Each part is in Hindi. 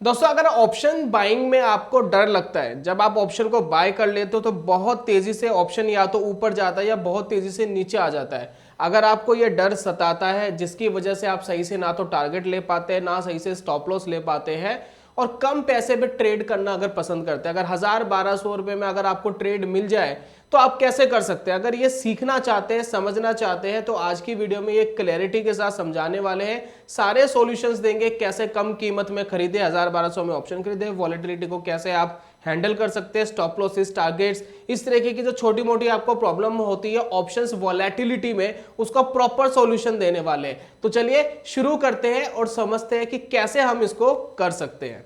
दोस्तों अगर ऑप्शन बाइंग में आपको डर लगता है, जब आप ऑप्शन को बाय कर लेते हो तो बहुत तेजी से ऑप्शन या तो ऊपर जाता है या बहुत तेजी से नीचे आ जाता है। अगर आपको ये डर सताता है जिसकी वजह से आप सही से ना तो टारगेट ले पाते हैं, ना सही से स्टॉप लॉस ले पाते हैं और कम पैसे पे ट्रेड करना अगर पसंद करते हैं, अगर 1000-1200 रुपए में अगर आपको ट्रेड मिल जाए तो आप कैसे कर सकते हैं, अगर ये सीखना चाहते हैं, समझना चाहते हैं, तो आज की वीडियो में ये क्लैरिटी के साथ समझाने वाले हैं। सारे सॉल्यूशंस देंगे, कैसे कम कीमत में खरीदे, 1000-1200 में ऑप्शन खरीदे, वॉलेटिलिटी को कैसे आप हैंडल कर सकते हैं, स्टॉप लॉसेस, टारगेट्स, इस तरीके की जो छोटी मोटी आपको प्रॉब्लम होती है ऑप्शंस वॉलेटिलिटी में, उसका प्रॉपर सॉल्यूशन देने वाले हैं। तो चलिए शुरू करते हैं और समझते हैं कि कैसे हम इसको कर सकते हैं।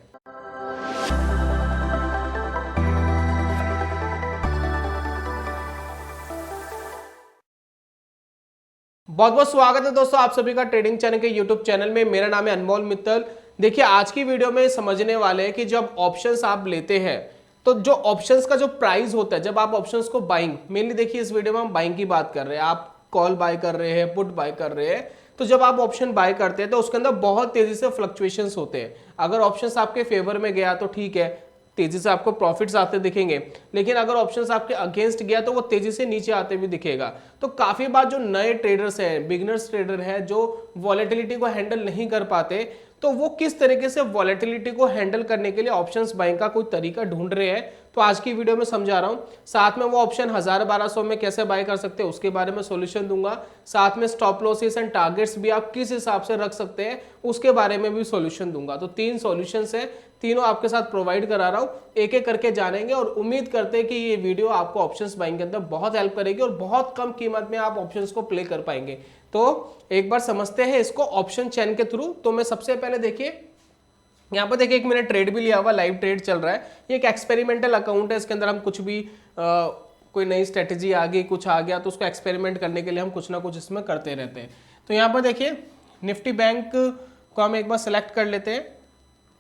बहुत बहुत स्वागत है दोस्तों आप सभी का ट्रेडिंग चैनल के यूट्यूब चैनल में। मेरा नाम है अनमोल मित्तल। देखिए आज की वीडियो में समझने वाले हैं कि जब ऑप्शंस आप लेते हैं तो जो ऑप्शंस का जो प्राइस होता है, जब आप ऑप्शंस को बाइंग, मेनली देखिए इस वीडियो में हम बाइंग की बात कर रहे हैं, आप कॉल बाय कर रहे हैं, पुट बाय कर रहे हैं, तो जब आप ऑप्शन बाय करते हैं तो उसके अंदर बहुत तेजी से फ्लक्चुएशंस होते हैं। अगर ऑप्शंस आपके फेवर में गया तो ठीक है, तेजी से आपको प्रॉफिट्स आते दिखेंगे, लेकिन अगर ऑप्शंस आपके अगेंस्ट गया तो वो तेजी से नीचे आते भी दिखेगा। तो काफी बार जो नए ट्रेडर्स हैं, बिगिनर्स ट्रेडर हैं, जो वॉलेटिलिटी को हैंडल नहीं कर पाते, तो वो किस तरीके से वॉलेटिलिटी को हैंडल करने के लिए ऑप्शंस बाइंग का कोई तरीका ढूंढ रहे हैं, तो आज की वीडियो में समझा रहा हूं। साथ में वो ऑप्शन 1000-1200 में कैसे बाय कर सकते हैं उसके बारे में सॉल्यूशन दूंगा। साथ में स्टॉप लॉसेस एंड टारगेट्स भी आप किस हिसाब से रख सकते हैं उसके बारे में भी सॉल्यूशन दूंगा। तो 3 सॉल्यूशंस है, तीनों आपके साथ प्रोवाइड करा रहा हूं, एक एक करके जानेंगे और उम्मीद करते हैं कि ये वीडियो आपको ऑप्शंस बाइंग के अंदर बहुत हेल्प करेगी और बहुत कम कीमत में आप ऑप्शंस को प्ले कर पाएंगे। तो एक बार समझते हैं इसको ऑप्शन चेन के थ्रू। तो मैं सबसे पहले देखिए यहाँ पर देखिए एक मैंने ट्रेड भी लिया हुआ, लाइव ट्रेड चल रहा है। ये एक एक्सपेरिमेंटल अकाउंट है, इसके अंदर हम कुछ भी कोई नई स्ट्रेटेजी आ गई, कुछ आ गया तो उसको एक्सपेरिमेंट करने के लिए हम कुछ ना कुछ इसमें करते रहते हैं। तो यहाँ पर देखिए निफ्टी बैंक को हम एक बार सेलेक्ट कर लेते हैं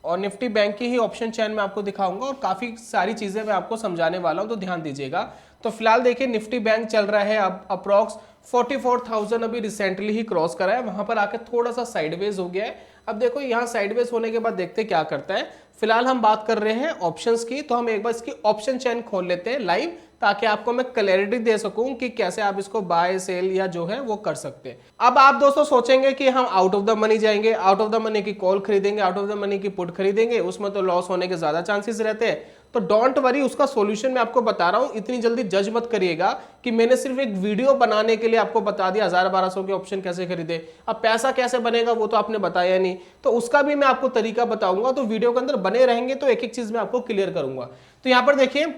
और निफ्टी बैंक की ही ऑप्शन चेन में आपको दिखाऊंगा और काफ़ी सारी चीज़ें मैं आपको समझाने वाला हूँ, तो ध्यान दीजिएगा। तो फिलहाल देखिए निफ्टी बैंक चल रहा है अब अप्रॉक्स 44,000 अभी रिसेंटली ही क्रॉस करा है, वहां पर आके थोड़ा सा साइडवेज हो गया है। अब देखो यहाँ साइडवेज होने के बाद देखते क्या करता है। फिलहाल हम बात कर रहे हैं ऑप्शंस की, तो हम एक बार इसकी ऑप्शन चेन खोल लेते हैं लाइव, ताकि आपको मैं क्लैरिटी दे सकूं कि कैसे आप इसको बाय सेल या जो है वो कर सकते हैं। अब आप दोस्तों सोचेंगे कि हम आउट ऑफ द मनी जाएंगे, आउट ऑफ द मनी की कॉल खरीदेंगे, आउट ऑफ द मनी की पुट खरीदेंगे, उसमें तो लॉस होने के ज्यादा चांसेस रहते हैं। तो डोंट वरी, उसका सॉल्यूशन मैं आपको बता रहा हूं। इतनी जल्दी जज मत करिएगा कि मैंने सिर्फ एक वीडियो बनाने के लिए आपको बता दिया 1000-1200 के ऑप्शन कैसे खरीदे, अब पैसा कैसे बनेगा वो तो आपने बताया नहीं, तो उसका भी मैं आपको तरीका बताऊंगा। तो वीडियो के अंदर बने रहेंगे तो एक एक चीज मैं आपको क्लियर करूंगा। तो यहां पर देखिए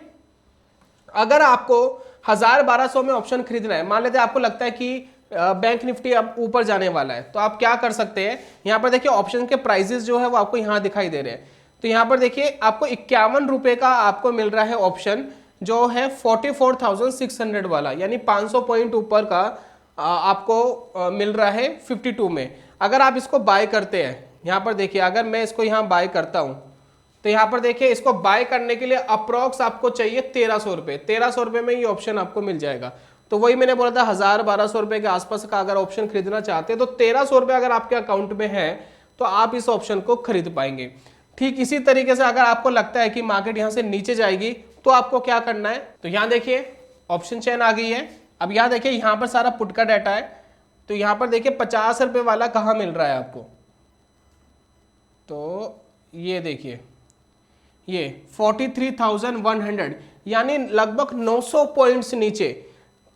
अगर आपको 1000-1200 में ऑप्शन खरीदना है, मान लेते हैं आपको लगता है कि बैंक निफ्टी अब ऊपर जाने वाला है, तो आप क्या कर सकते हैं। यहां पर देखिए ऑप्शन के प्राइसेस जो है वो आपको यहां दिखाई दे रहे हैं। तो यहां पर देखिए आपको 51 रुपए का आपको मिल रहा है ऑप्शन, जो है 44,600 वाला, यानी 500 पॉइंट ऊपर का आपको मिल रहा है 52 में। अगर आप इसको बाय करते हैं, यहां पर देखिए अगर मैं इसको यहां बाय करता हूं तो यहां पर देखिए इसको बाय करने के लिए अप्रॉक्स आपको चाहिए 1300 रुपए। 1300 रुपए में ये ऑप्शन आपको मिल जाएगा। तो वही मैंने बोला था 1000-1200 रुपए के आसपास का अगर ऑप्शन खरीदना चाहते हैं तो 1300 रुपए अगर आपके अकाउंट में है तो आप इस ऑप्शन को खरीद पाएंगे। ठीक इसी तरीके से अगर आपको लगता है कि मार्केट यहां से नीचे जाएगी तो आपको क्या करना है, तो यहां देखिए ऑप्शन चेन आ गई है। अब यहां देखिए यहां पर सारा पुट का डाटा है, तो यहां पर देखिए 50 रुपए वाला कहां मिल रहा है आपको, तो ये देखिए ये 43,100, यानी लगभग 900 पॉइंट्स नीचे।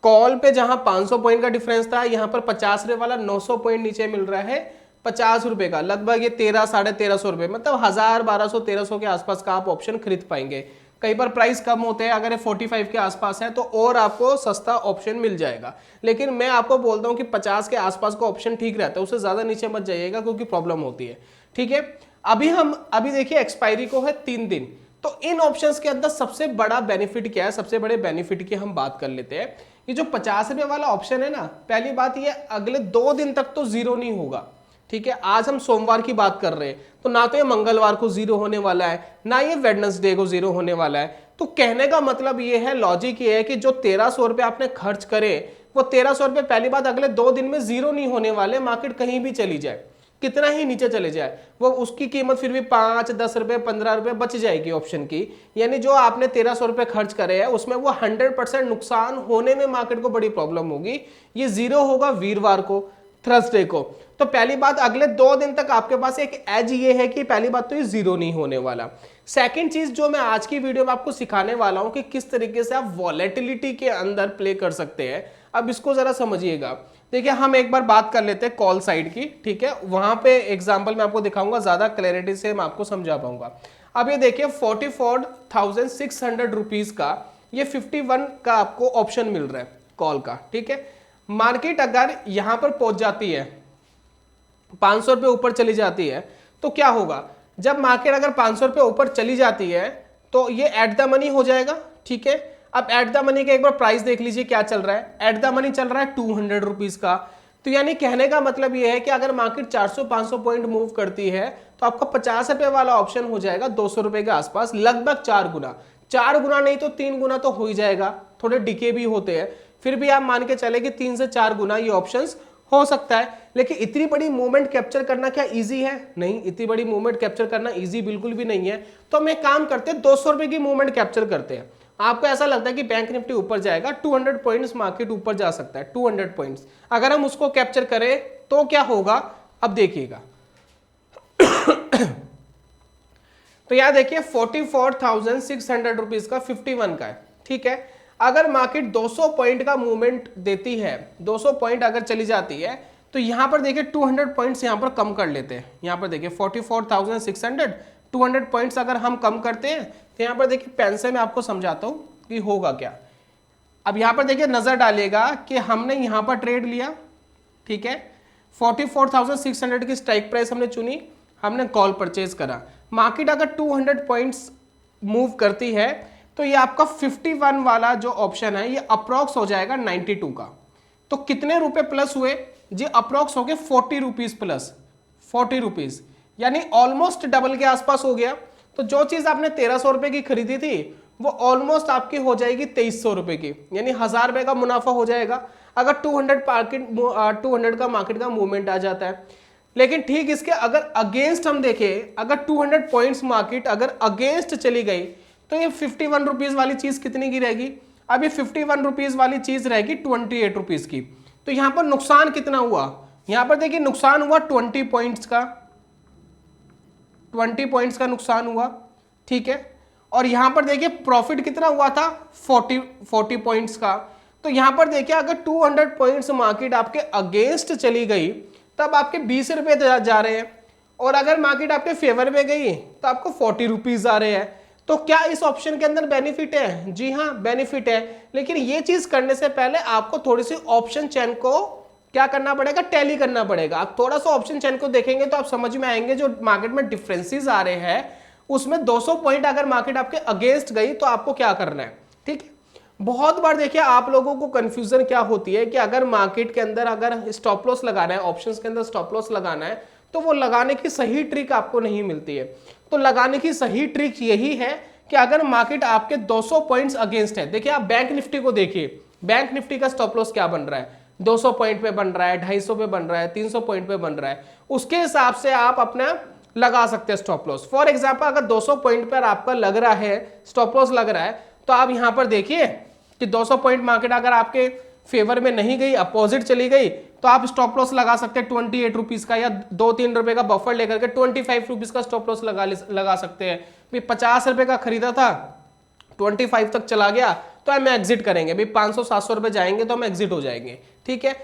कॉल पे जहां 500 पॉइंट का डिफरेंस था, यहां पर 50 रुपए वाला 900 पॉइंट नीचे मिल रहा है 50 रुपए का, लगभग ये 1300-1350 रुपए, मतलब 1000-1200-1300 के आसपास का आप ऑप्शन खरीद पाएंगे। कई बार प्राइस कम होते हैं, अगर ये 45 के आसपास है तो और आपको सस्ता ऑप्शन मिल जाएगा, लेकिन मैं आपको बोलता हूं कि 50 के आसपास का ऑप्शन ठीक रहता है, उससे ज्यादा नीचे मत जाइएगा क्योंकि प्रॉब्लम होती है। ठीक है, अभी देखिए एक्सपायरी को है 3 दिन। तो इन ऑप्शंस के अंदर सबसे बड़ा बेनिफिट क्या है, सबसे बड़े बेनिफिट की हम बात कर लेते हैं। ये जो 50 रुपए वाला ऑप्शन है ना, पहली बात ये अगले 2 दिन तक तो जीरो नहीं होगा। ठीक है, आज हम सोमवार की बात कर रहे हैं, तो ना तो ये मंगलवार को जीरो होने वाला है, ना ये वेडनेसडे को जीरो होने वाला है। तो कहने का मतलब ये है, लॉजिक ये है कि जो 1300 रुपए आपने खर्च करे, वो 1300 रुपए पहली बात अगले 2 दिन में जीरो नहीं होने वाले, मार्केट कहीं भी चली जाए। कितना ही नीचे चले जाए वो उसकी कीमत फिर भी 5, 10 रुपए, 15 रुपए बच जाएगी ऑप्शन की। यानी जो आपने 1300 रुपए खर्च करे हैं उसमें वो 100% नुकसान होने में मार्केट को बड़ी प्रॉब्लम होगी। ये जीरो होगा वीरवार को, थर्सडे को। तो पहली बात, अगले 2 दिन तक आपके पास एक एज ये है कि पहली बात तो ये जीरो नहीं होने वाला। सेकंड चीज जो मैं आज की वीडियो में आपको सिखाने वाला हूं कि किस तरीके से आप वॉलेटिलिटी के अंदर प्ले कर सकते हैं। अब इसको जरा समझिएगा। देखिए हम एक बार बात कर लेते हैं कॉल साइड की, ठीक है, वहां पे एग्जांपल मैं आपको दिखाऊंगा, ज्यादा क्लैरिटी से मैं आपको समझा पाऊंगा। अब ये देखिए 44,600 रुपीज का ये 51 का आपको ऑप्शन मिल रहा है कॉल का, ठीक है। मार्केट अगर यहां पर पहुंच जाती है 500 रुपये ऊपर चली जाती है तो क्या होगा, जब मार्केट अगर 500 रुपये ऊपर चली जाती है तो ये एट द मनी हो जाएगा, ठीक है। अब एट द मनी का एक बार प्राइस देख लीजिए क्या चल रहा है। एट द मनी चल रहा है 200 रुपीज का। तो यानी कहने का मतलब ये है कि अगर मार्केट 400-500 पॉइंट मूव करती है तो आपका 50 रुपए वाला ऑप्शन हो जाएगा 200 रुपए के आसपास, लगभग 4 गुना। 4 गुना नहीं तो 3 गुना तो हो ही जाएगा, थोड़े डिके भी होते हैं, फिर भी आप मान के चले कि 3 से 4 गुना ये ऑप्शंस हो सकता है। लेकिन इतनी बड़ी मूवमेंट कैप्चर करना क्या इजी है? नहीं, इतनी बड़ी मूवमेंट कैप्चर करना इजी बिल्कुल भी नहीं है। तो हम एक काम करते हैं, 200 रुपए की मूवमेंट कैप्चर करते हैं। आपको ऐसा लगता है कि बैंक निफ्टी ऊपर जाएगा, 200 पॉइंट्स मार्केट ऊपर जा सकता है, 200 पॉइंट्स अगर हम उसको कैप्चर करें तो क्या होगा, अब देखिएगा। तो यहां देखिए 44,600 रुपीज का 51 का है, ठीक है। अगर मार्केट 200 पॉइंट का मूवमेंट देती है, 200 पॉइंट अगर चली जाती है तो यहां पर देखिए 200 पॉइंट्स यहां पर कम कर लेते हैं। यहां पर देखिए 44,600, 200 पॉइंट्स अगर हम कम करते हैं तो यहां पर देखिए पेन से मैं आपको समझाता हूं कि होगा क्या। अब यहां पर देखिए नजर डालिएगा कि हमने यहां पर ट्रेड लिया, ठीक है, 44,600 की स्ट्राइक प्राइस हमने चुनी, हमने कॉल परचेज करा। मार्केट अगर 200 पॉइंट्स मूव करती है तो ये आपका 51 वाला जो ऑप्शन है ये अप्रॉक्स हो जाएगा 92 का। तो कितने रुपए प्लस हुए जी? अप्रॉक्स हो गए 40 रुपीज प्लस, 40 रुपीज, यानी ऑलमोस्ट डबल के आसपास हो गया। तो जो चीज आपने 1300 रुपए की खरीदी थी वो ऑलमोस्ट आपकी हो जाएगी 2300 रुपए की, यानी 1000 रुपए का मुनाफा हो जाएगा अगर 200 का मार्केट का मूवमेंट आ जाता है। लेकिन ठीक इसके अगर अगेंस्ट हम देखें, अगर 200 पॉइंट्स मार्केट अगर अगेंस्ट चली गई तो ये 51 रुपीज वाली चीज कितनी की रहेगी? अब ये 51 रुपीज वाली चीज रहेगी 28 रुपीज की। तो यहां पर नुकसान कितना हुआ? यहां पर देखिए नुकसान हुआ 20 पॉइंट्स का, 20 पॉइंट्स का नुकसान हुआ, ठीक है। और यहां पर देखिए प्रॉफिट कितना हुआ था? 40 पॉइंट्स का। तो यहां पर देखिए अगर 200 पॉइंट्स मार्केट आपके अगेंस्ट चली गई तब आपके 20 रुपए जा रहे हैं, और अगर मार्केट आपके फेवर में गई तो आपको 40 रुपीज आ रहे हैं। तो क्या इस ऑप्शन के अंदर बेनिफिट है? जी हाँ, बेनिफिट है। लेकिन ये चीज करने से पहले आपको थोड़ी सी ऑप्शन चेन को क्या करना पड़ेगा? टैली करना पड़ेगा। आप थोड़ा सा ऑप्शन चेन को देखेंगे तो आप समझ में आएंगे जो मार्केट में डिफरेंसेस आ रहे हैं उसमें 200 पॉइंट अगर मार्केट आपके अगेंस्ट गई तो आपको क्या करना है, ठीक है। बहुत बार देखिए आप लोगों को कंफ्यूजन क्या होती है कि अगर मार्केट के अंदर अगर स्टॉप लॉस लगाना है, ऑप्शंस के अंदर स्टॉप लॉस लगाना है तो वो लगाने की सही ट्रिक आपको नहीं मिलती है। तो लगाने की सही ट्रिक यही है कि अगर मार्केट आपके 200 पॉइंट्स अगेंस्ट है, देखिए आप बैंक निफ्टी को देखिए, बैंक निफ्टी का स्टॉप लॉस क्या बन रहा है? 200 पॉइंट पे बन रहा है, 250 पे बन रहा है, 300 पॉइंट पे बन रहा है। उसके हिसाब से आप अपना लगा सकते हैं स्टॉप लॉस। फॉर एग्जांपल अगर 200 पॉइंट पर आपका लग रहा है स्टॉप लॉस लग रहा है तो आप यहां पर देखिए कि 200 पॉइंट मार्केट अगर आपके फेवर में नहीं गई, अपोजिट चली गई, तो आप स्टॉप लॉस लगा सकते हैं 28 रुपीज का, या 2-3 रुपए का बफर लेकर के 25 रुपीज का स्टॉप लॉस लगा सकते हैं। भी 50 रुपए का खरीदा था, 25 तक चला गया तो हम एग्जिट करेंगे, भी 500-700 रुपए जाएंगे तो हम एग्जिट हो जाएंगे, ठीक है।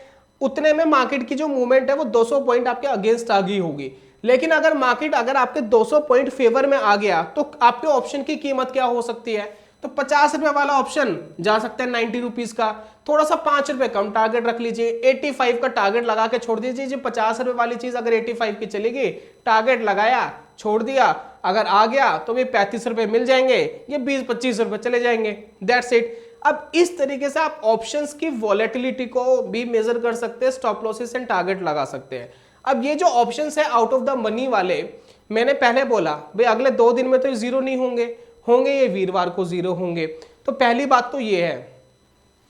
उतने में मार्केट की जो मूवमेंट है वो 200 पॉइंट आपके अगेंस्ट आ गई होगी। लेकिन अगर मार्केट अगर आपके 200 पॉइंट फेवर में आ गया तो आपके ऑप्शन की कीमत क्या हो सकती है? तो 50 रुपए वाला ऑप्शन जा सकते हैं 90 रुपीज का, थोड़ा सा 5 रुपए कम टारगेट रख लीजिए, 85 का टारगेट लगा के छोड़ दीजिए। 50 रुपए वाली चीज अगर 85 की चलेगी, टारगेट लगाया छोड़ दिया, अगर आ गया तो भी 35 रुपए मिल जाएंगे, ये 20-25 रुपए चले जाएंगे, दैट्स इट। अब इस तरीके से आप ऑप्शंस की वॉलेटिलिटी को भी मेजर कर सकते हैं, स्टॉप लॉसेस एंड टारगेट लगा सकते हैं। अब ये जो ऑप्शंस है आउट ऑफ द मनी वाले, मैंने पहले बोला भाई अगले 2 दिन में तो ये जीरो नहीं होंगे, ये वीरवार को जीरो होंगे। तो पहली बात तो ये है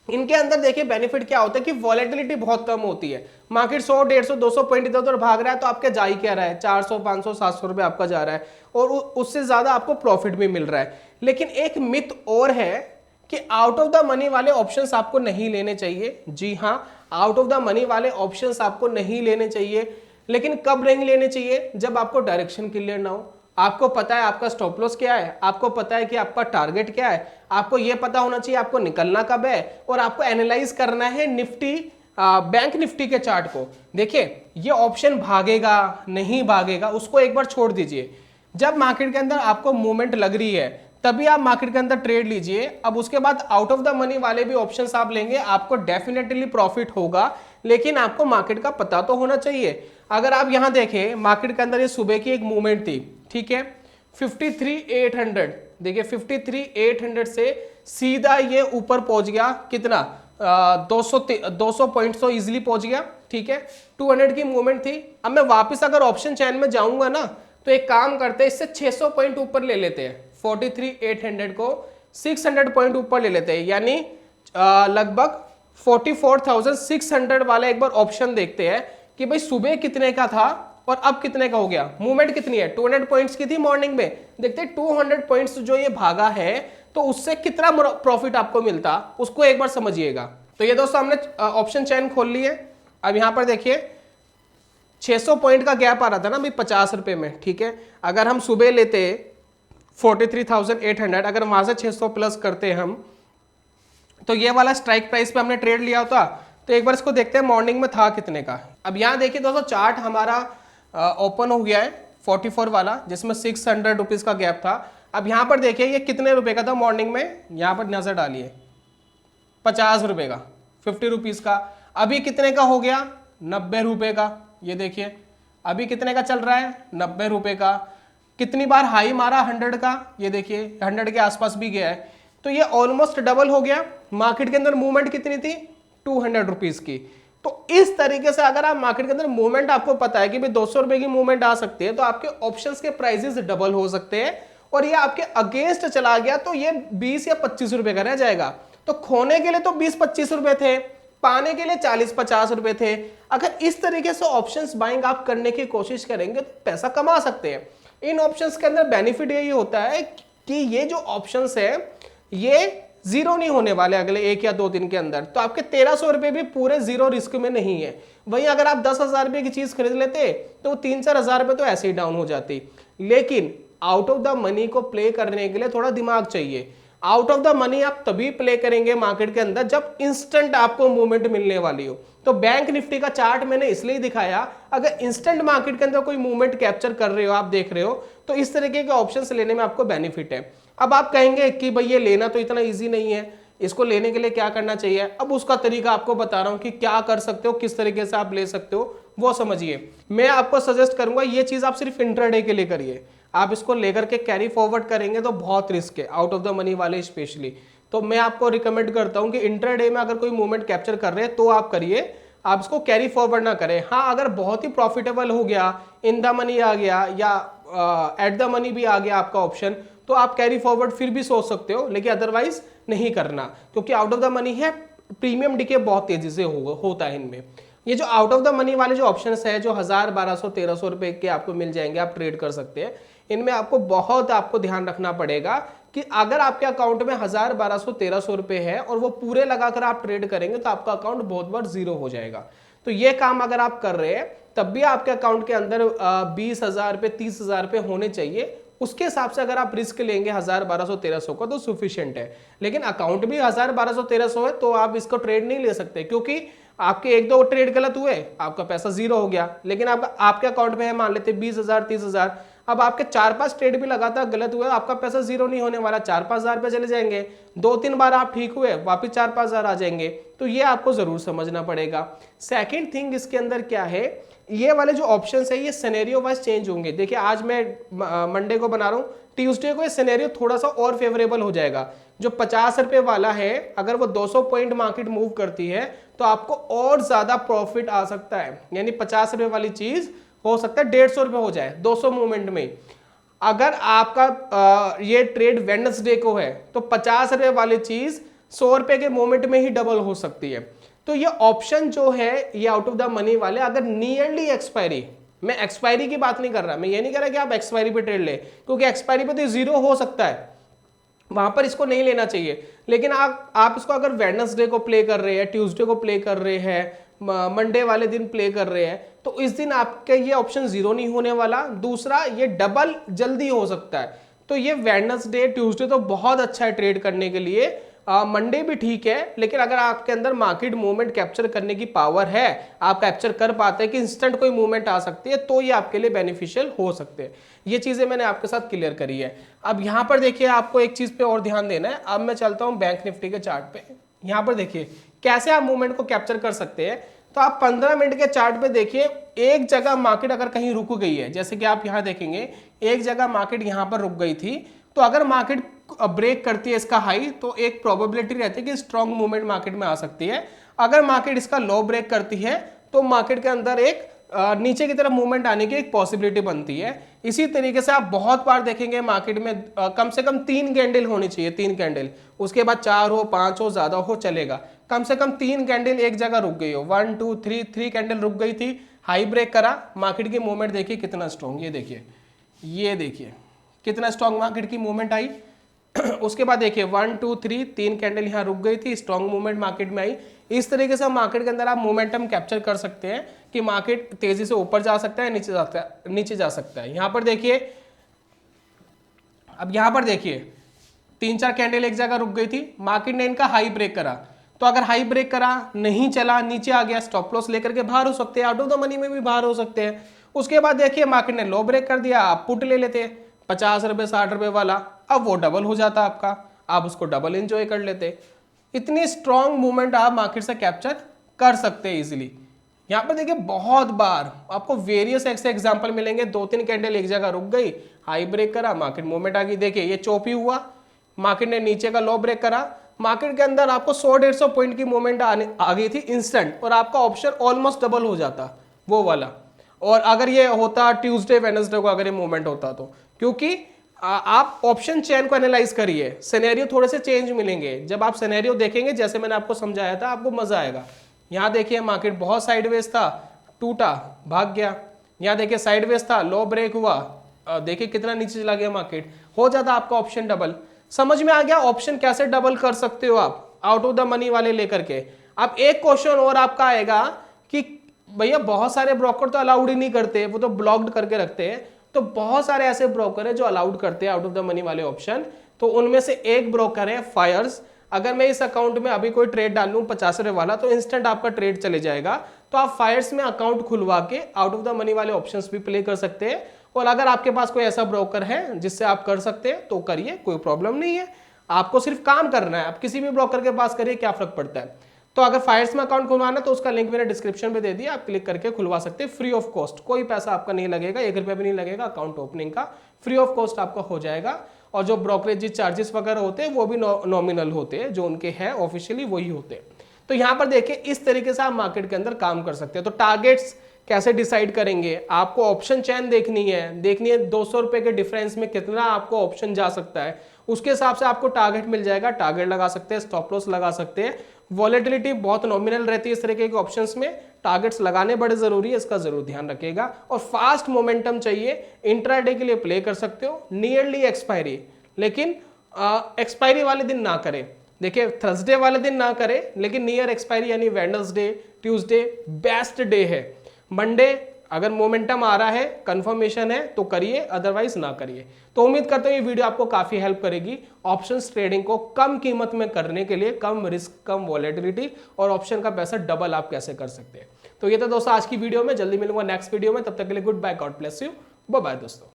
इनके अंदर देखिए बेनिफिट क्या होता है कि वॉलेटिलिटी बहुत कम होती है। मार्केट 100, 150, 200 पॉइंट इधर उधर भाग रहा है तो आपके जा ही क्या रहा है, 400, 500, 700 रुपए आपका जा रहा है और उससे ज्यादा आपको प्रॉफिट भी मिल रहा है। लेकिन एक मिथ और है कि आउट ऑफ द मनी वाले ऑप्शंस आपको नहीं लेने चाहिए। जी हाँ, आउट ऑफ द मनी वाले ऑप्शंस आपको नहीं लेने चाहिए। लेकिन कब नहीं लेने चाहिए? जब आपको डायरेक्शन क्लियर ना हो, आपको पता है आपका स्टॉप लॉस क्या है, आपको पता है कि आपका टारगेट क्या है, आपको यह पता होना चाहिए आपको निकलना कब है, और आपको एनालाइज करना है निफ्टी बैंक निफ्टी के चार्ट को। देखिए ये ऑप्शन भागेगा नहीं भागेगा उसको एक बार छोड़ दीजिए। जब मार्केट के अंदर आपको मूवमेंट लग रही है तभी आप मार्केट के अंदर ट्रेड लीजिए। अब उसके बाद आउट ऑफ द मनी वाले भी ऑप्शंस आप लेंगे, आपको डेफिनेटली प्रॉफिट होगा, लेकिन आपको मार्केट का पता तो होना चाहिए। अगर आप यहां देखें मार्केट के अंदर ये सुबह की एक मूवमेंट थी, ठीक है, 53,800, देखिए 53,800 से सीधा ये ऊपर पहुंच गया कितना, 200 पॉइंट तो इजिली पहुंच गया, ठीक है, 200 की मूवमेंट थी। अब मैं वापस अगर ऑप्शन चैन में जाऊंगा ना तो एक काम करते हैं, इससे 600 पॉइंट ऊपर ले लेते हैं, 43,800 को 600 पॉइंट ऊपर ले लेते हैं, यानी लगभग 44,600 वाला एक बार ऑप्शन देखते हैं कि भाई सुबह कितने का था और अब कितने का हो गया। मूवमेंट कितनी है, 200 पॉइंट्स की थी मॉर्निंग में, देखते हैं 200 पॉइंट्स जो ये भागा है तो उससे कितना प्रॉफिट आपको मिलता, उसको एक बार समझिएगा। तो ये दोस्तों हमने ऑप्शन चैन खोल ली है। अब यहां पर देखिए 600 पॉइंट का गैप आ रहा था ना अभी 50 रुपए में, ठीक है, अगर हम सुबह लेते 43,800, अगर वहां से 600 प्लस करते हम तो ये वाला स्ट्राइक प्राइस पे हमने ट्रेड लिया होता। तो एक बार इसको देखते हैं मॉर्निंग में था कितने का। अब यहाँ देखिए दोस्तों चार्ट हमारा ओपन हो गया है 44 वाला, जिसमें 600 रुपीज का गैप था। अब यहाँ पर देखिए ये कितने रुपए का था मॉर्निंग में, यहाँ पर नजर डालिए 50 रुपए का, 50 रुपीज का। अभी कितने का हो गया, 90 रुपए का। ये देखिए अभी कितने का चल रहा है, 90 रुपए का। कितनी बार हाई मारा 100 का, ये देखिए 100 के आसपास भी गया है। तो ये ऑलमोस्ट डबल हो गया। मार्केट के अंदर मूवमेंट कितनी थी, 200 रुपीज की। तो इस तरीके से अगर आप मार्केट के अंदर मूवमेंट आपको पता है कि भाई 200 रुपए की मूवमेंट आ सकती है, तो आपके ऑप्शंस के प्राइसेस डबल हो सकते हैं और ये आपके अगेंस्ट चला गया तो ये 20 या 25 रुपए का रह जाएगा। तो खोने के लिए तो 20-25 रुपए थे, पाने के लिए 40-50 रुपए थे। अगर इस तरीके से ऑप्शंस बाइंग आप करने की कोशिश करेंगे तो पैसा कमा सकते हैं। इन ऑप्शंस के अंदर बेनिफिट यही होता है कि ये जो ऑप्शंस है ये जीरो नहीं होने वाले अगले 1 या 2 दिन के अंदर। तो आपके 1300 रुपए भी पूरे जीरो रिस्क में नहीं है। वहीं अगर आप 10,000 रुपए की चीज खरीद लेते तो 3-4 हजार रुपए तो ऐसे ही डाउन हो जाती। लेकिन आउट ऑफ द मनी को प्ले करने के लिए थोड़ा दिमाग चाहिए। आउट ऑफ द मनी आप तभी प्ले करेंगे मार्केट के अंदर जब इंस्टेंट आपको मूवमेंट मिलने वाली हो। तो बैंक निफ्टी का चार्ट मैंने इसलिए दिखाया, अगर इंस्टेंट मार्केट के अंदर कोई मूवमेंट कैप्चर कर रहे हो, आप देख रहे हो, तो इस तरीके के ऑप्शंस लेने में आपको बेनिफिट है। अब आप कहेंगे कि भाई ये लेना तो इतना इजी नहीं है, इसको लेने के लिए क्या करना चाहिए। अब उसका तरीका आपको बता रहा हूं कि क्या कर सकते हो, किस तरीके से आप ले सकते हो, वो समझिए। मैं आपको सजेस्ट करूंगा ये चीज आप सिर्फ इंट्राडे के लिए करिए। आप इसको लेकर के कैरी फॉरवर्ड करेंगे तो बहुत रिस्क है, आउट ऑफ द मनी वाले स्पेशली। तो मैं आपको रिकमेंड करता हूं कि इंट्राडे में अगर कोई मूवमेंट कैप्चर कर रहे हैं तो आप करिए, आप इसको कैरी फॉरवर्ड ना करें। हाँ, अगर बहुत ही प्रॉफिटेबल हो गया, इन द मनी आ गया या एट द मनी भी आ गया आपका ऑप्शन, तो आप कैरी फॉरवर्ड फिर भी सोच सकते हो, लेकिन अदरवाइज नहीं करना, क्योंकि आउट ऑफ द मनी है, प्रीमियम डिके बहुत तेजी से होता है इनमें। ये जो आउट ऑफ द मनी वाले जो ऑप्शंस है जो 1000, 1200, 1300 रुपए के आपको मिल जाएंगे, आप ट्रेड कर सकते हैं। इनमें आपको ध्यान रखना पड़ेगा कि अगर आपके अकाउंट में 1000, 1200, 1300 रुपए है और वो पूरे लगाकर आप ट्रेड करेंगे तो आपका अकाउंट बहुत बार जीरो हो जाएगा। तो ये काम अगर आप कर रहे हैं तब भी आपके अकाउंट के अंदर 20,000 रुपए, 30,000 रुपए होने चाहिए। उसके हिसाब से अगर आप रिस्क लेंगे 1000, 1200, 1300 का तो सफिशिएंट है। लेकिन अकाउंट भी 1000, 1200, 1300 है तो आप इसको ट्रेड नहीं ले सकते, क्योंकि आपके 1-2 ट्रेड गलत हुए, आपका पैसा जीरो हो गया। लेकिन आपके अकाउंट में है मान लेते 20,000, 30,000, अब आपके 4-5 ट्रेड भी लगातार गलत हुए, आपका पैसा जीरो नहीं होने वाला, 4-5 हजार रुपए चले जाएंगे। 2-3 बार आप ठीक हुए, वापिस 4-5 हजार आ जाएंगे। तो ये आपको जरूर समझना पड़ेगा। सेकेंड थिंग इसके अंदर क्या है, ये वाले जो ऑप्शंस है ये सिनेरियो वाइज चेंज होंगे। देखिए आज मैं मंडे को बना रहा हूँ, ट्यूसडे को ये सिनेरियो थोड़ा सा और फेवरेबल हो जाएगा। जो 50 रुपए वाला है अगर वो 200 पॉइंट मार्केट मूव करती है तो आपको और ज्यादा प्रॉफिट आ सकता है, यानी 50 रुपए वाली चीज हो सकता है 150 रुपए हो जाए 200 मूवमेंट में। अगर आपका ये ट्रेड वेडनेसडे को है तो 50 रुपए वाली चीज ₹100 के मोमेंट में ही डबल हो सकती है। तो ये ऑप्शन जो है ये आउट ऑफ द मनी वाले अगर नियरली एक्सपायरी, मैं एक्सपायरी की बात नहीं कर रहा, मैं ये नहीं कह रहा कि आप एक्सपायरी पे ट्रेड ले, क्योंकि एक्सपायरी पे तो जीरो हो सकता है, वहां पर इसको नहीं लेना चाहिए। लेकिन आप इसको अगर वेडनेसडे को प्ले कर रहे हैं, ट्यूसडे को प्ले कर रहे हैं, मंडे वाले दिन प्ले कर रहे हैं, तो इस दिन आपके ये ऑप्शन जीरो नहीं होने वाला। दूसरा, ये डबल जल्दी हो सकता है। तो ये वेडनेसडे ट्यूसडे तो बहुत अच्छा है ट्रेड करने के लिए, मंडे भी ठीक है, लेकिन अगर आपके अंदर मार्केट मूवमेंट कैप्चर करने की पावर है, आप कैप्चर कर पाते हैं कि इंस्टेंट कोई मूवमेंट आ सकती है, तो ये आपके लिए बेनिफिशियल हो सकते हैं। ये चीजें मैंने आपके साथ क्लियर करी है। अब यहां पर देखिए, आपको एक चीज पे और ध्यान देना है। अब मैं चलता हूं बैंक निफ्टी के चार्ट पे। यहां पर देखिए कैसे आप मूवमेंट को कैप्चर कर सकते हैं। तो आप 15 मिनट के चार्ट पे देखिए, एक जगह मार्केट अगर कहीं रुक गई है, जैसे कि आप यहां देखेंगे एक जगह मार्केट यहां पर रुक गई थी, तो अगर मार्केट ब्रेक करती है इसका हाई, तो एक प्रोबेबिलिटी रहती है कि स्ट्रॉन्ग मूवमेंट मार्केट में आ सकती है। अगर मार्केट इसका लो ब्रेक करती है, तो मार्केट के अंदर एक नीचे की तरफ मूवमेंट आने की एक पॉसिबिलिटी बनती है। इसी तरीके से आप बहुत बार देखेंगे मार्केट में कम से कम 3 कैंडल होनी चाहिए, 3 कैंडल, उसके बाद 4 हो, 5 हो, ज्यादा हो चलेगा, कम से कम 3 कैंडल एक जगह रुक गई हो, 1 2 3 कैंडल रुक गई थी, हाई ब्रेक करा, मार्केट की मूवमेंट देखिए कितना स्ट्रॉन्ग, ये देखिए कितना स्ट्रॉन्ग मार्केट की मूवमेंट आई। उसके बाद देखिए 1 2 3 कैंडल यहाँ रुक गई थी, स्ट्रॉन्ग मूवमेंट मार्केट में आई। इस तरीके से मार्केट के अंदर आप मोमेंटम कैप्चर कर सकते हैं कि मार्केट तेजी से ऊपर जा सकता है, नीचे जा सकता है। यहाँ पर देखिए, अब यहाँ पर देखिए 3-4 कैंडल एक जगह रुक गई थी, मार्केट ने इनका हाई ब्रेक करा, तो अगर हाई ब्रेक करा नहीं चला, नीचे आ गया, स्टॉप लॉस लेकर के बाहर हो सकते हैं, आउट ऑफ द मनी में भी बाहर हो सकते हैं। उसके बाद देखिए मार्केट ने लो ब्रेक कर दिया, आप पुट ले लेते 50 रुपए 60 रुपए वाला, अब वो डबल हो जाता आपका, आप उसको डबल एंजॉय कर लेते। इतनी स्ट्रॉन्ग मूवमेंट आप मार्केट से कैप्चर कर सकते हैं इजीली। यहाँ पर देखिए बहुत बार आपको वेरियस ऐसे एग्जांपल मिलेंगे, 2-3 कैंडल एक जगह रुक गई, हाई ब्रेक करा, मार्केट मूवमेंट आ गई। देखिए ये चोपी हुआ, मार्केट ने नीचे का लो ब्रेक करा, मार्केट के अंदर आपको 100-150 पॉइंट की मूवमेंट आ गई थी इंस्टेंट, और आपका ऑप्शन ऑलमोस्ट डबल हो जाता वो वाला। और अगर ये होता ट्यूसडे वेडनेसडे को अगर ये मूवमेंट होता, तो क्योंकि आप ऑप्शन चेन को एनालाइज करिए, सिनेरियो थोड़े से चेंज मिलेंगे। जब आप सिनेरियो देखेंगे जैसे मैंने आपको समझाया था, आपको मजा आएगा। यहाँ देखिए मार्केट बहुत साइडवेज था, टूटा, भाग गया। यहाँ देखिए साइडवेज था, लो ब्रेक हुआ, देखिए कितना नीचे चला गया मार्केट, हो जाता आपका ऑप्शन डबल। समझ में आ गया ऑप्शन कैसे डबल कर सकते हो आप आउट ऑफ द मनी वाले लेकर के। अब एक क्वेश्चन और आपका आएगा कि भैया बहुत सारे ब्रोकर तो अलाउड ही नहीं करते, वो तो ब्लॉक्ड करके रखते हैं। तो बहुत सारे ऐसे ब्रोकर है जो अलाउड करते हैं आउट ऑफ द मनी वाले ऑप्शन। तो उनमें से एक ब्रोकर है फायर्स। अगर मैं इस अकाउंट में अभी कोई ट्रेड डाल लूं 50 रुपए वाला, तो इंस्टेंट आपका ट्रेड चले जाएगा। तो आप फायर्स में अकाउंट खुलवा के आउट ऑफ द मनी वाले ऑप्शंस भी प्ले कर सकते हैं। और अगर आपके पास कोई ऐसा ब्रोकर है जिससे आप कर सकते हैं तो करिए, कोई प्रॉब्लम नहीं है। आपको सिर्फ काम करना है, आप किसी भी ब्रोकर के पास करिए, क्या फर्क पड़ता है। तो अगर फायर्स में अकाउंट खुलवाना तो उसका लिंक मैंने डिस्क्रिप्शन में दे दिया, आप क्लिक करके खुलवा सकते हैं फ्री ऑफ कॉस्ट। कोई पैसा आपका नहीं लगेगा, 1 रुपया भी नहीं लगेगा अकाउंट ओपनिंग का, फ्री ऑफ कॉस्ट आपका हो जाएगा। और जो ब्रोकरेज चार्जेस वगैरह होते हैं वो भी नॉमिनल होते हैं, जो उनके हैं ऑफिशियली वही होते हैं। तो यहाँ पर देखिए इस तरीके से आप मार्केट के अंदर काम कर सकते हैं। तो टारगेट्स कैसे डिसाइड करेंगे, आपको ऑप्शन चेन देखनी है 200 रुपए के डिफरेंस में कितना आपको ऑप्शन जा सकता है, उसके हिसाब से आपको टारगेट मिल जाएगा। टारगेट लगा सकते हैं, स्टॉप लॉस लगा सकते हैं। वॉलेटिलिटी बहुत नॉमिनल रहती है इस तरीके के ऑप्शंस में, टारगेट्स लगाने बड़े जरूरी है, इसका जरूर ध्यान रखिएगा। और फास्ट मोमेंटम चाहिए, इंट्राडे के लिए प्ले कर सकते हो, नियरली एक्सपायरी, लेकिन एक्सपायरी वाले दिन ना करें। देखिए थर्सडे वाले दिन ना करें, लेकिन नियर एक्सपायरी यानी वेडनेसडे ट्यूसडे बेस्ट डे है। मंडे अगर मोमेंटम आ रहा है, कंफर्मेशन है तो करिए, अदरवाइज ना करिए। तो उम्मीद करता हूं ये वीडियो आपको काफी हेल्प करेगी ऑप्शंस ट्रेडिंग को कम कीमत में करने के लिए, कम रिस्क, कम वॉलेटिलिटी, और ऑप्शन का पैसा डबल आप कैसे कर सकते हैं। तो ये था दोस्तों आज की वीडियो में, जल्दी मिलूंगा नेक्स्ट वीडियो में, तब तक के लिए good bye, God bless you, bye bye दोस्तों।